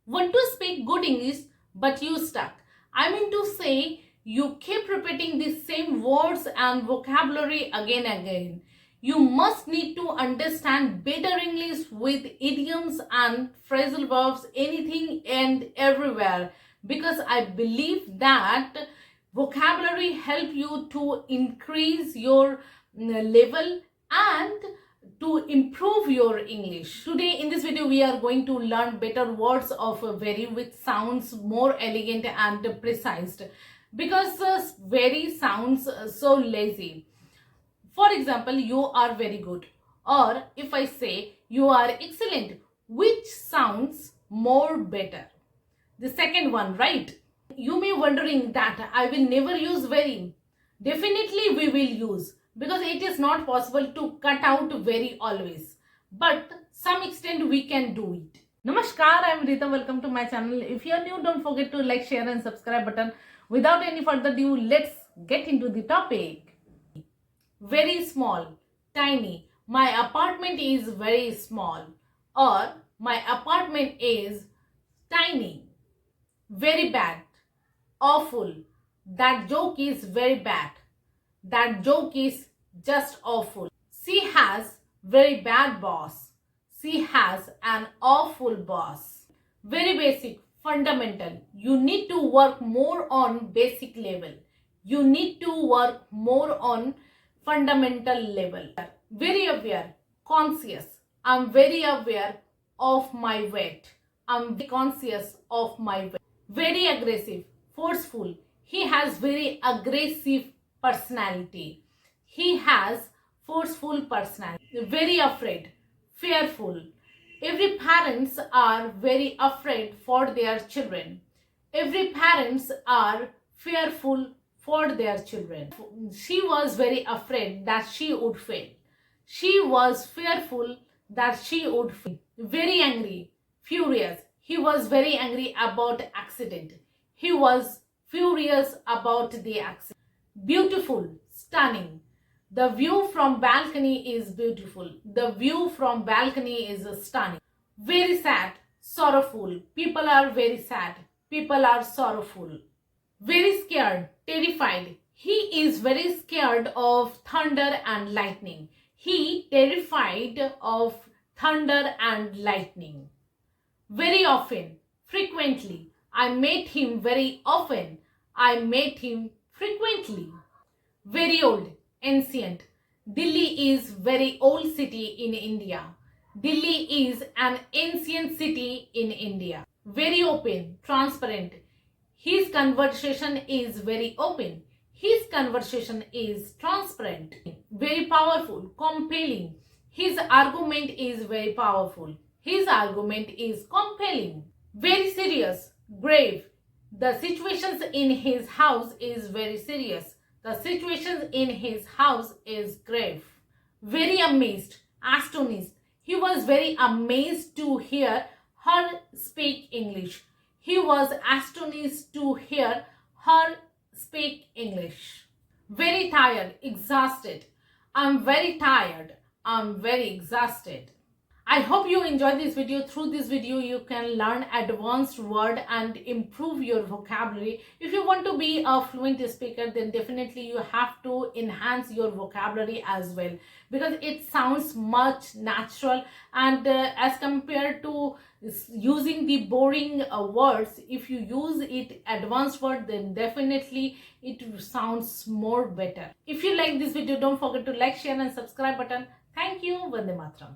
Want to speak good English but you stuck. I mean to say you keep repeating the same words and vocabulary again and again. You must need to understand better English with idioms and phrasal verbs anything and everywhere, because I believe that vocabulary help you to increase your level and to improve your English. Today in this video we are going to learn better words of very which sounds more elegant and precise, because very sounds so lazy. For example, you are very good, or if I say you are excellent, which sounds more better? The second one, right? You may wondering that I will never use very. Definitely we will use, because it is not possible to cut out very always, but some extent we can do it. Namaskar, I am Rita. Welcome to my channel. If you are new, don't forget to like, share and subscribe button. Without any further ado, let's get into the topic. Very small, tiny. My apartment is very small, or my apartment is tiny. Very bad, awful. That joke is very bad. That joke is just awful. She has very bad boss. She has an awful boss. Very basic, fundamental. You need to work more on basic level. You need to work more on fundamental level. Very aware, conscious. I'm very aware of my weight. I'm very conscious of my weight. Very aggressive, forceful. He has very aggressive personality. He has forceful personality. Very afraid, fearful. Every parents are very afraid for their children. Every parents are fearful for their children. She was very afraid that she would fail. She was fearful that she would fail. Very angry, furious. He was very angry about accident. He was furious about the accident. Beautiful, stunning. The view from balcony is beautiful. The view from balcony is stunning. Very sad, sorrowful. People are very sad. People are sorrowful. Very scared, terrified. He is very scared of thunder and lightning. He terrified of thunder and lightning. Very often, frequently. I met him very often. I met him frequently. Very old, ancient. Delhi is very old city in India. Delhi is an ancient city in India. Very open, transparent. His conversation is very open. His conversation is transparent. Very powerful, compelling. His argument is very powerful. His argument is compelling. Very serious, grave. The situations in his house is very serious. The situations in his house is grave. Very amazed, astonished. He was very amazed to hear her speak English. He was astonished to hear her speak English. Very tired, exhausted. I'm very tired. I'm very exhausted. I hope you enjoyed this video. Through this video, you can learn advanced word and improve your vocabulary. If you want to be a fluent speaker, then definitely you have to enhance your vocabulary as well, because it sounds much natural, and as compared to using the boring words, if you use it advanced word, then definitely it sounds more better. If you like this video, don't forget to like, share and subscribe button. Thank you. Vande Mataram.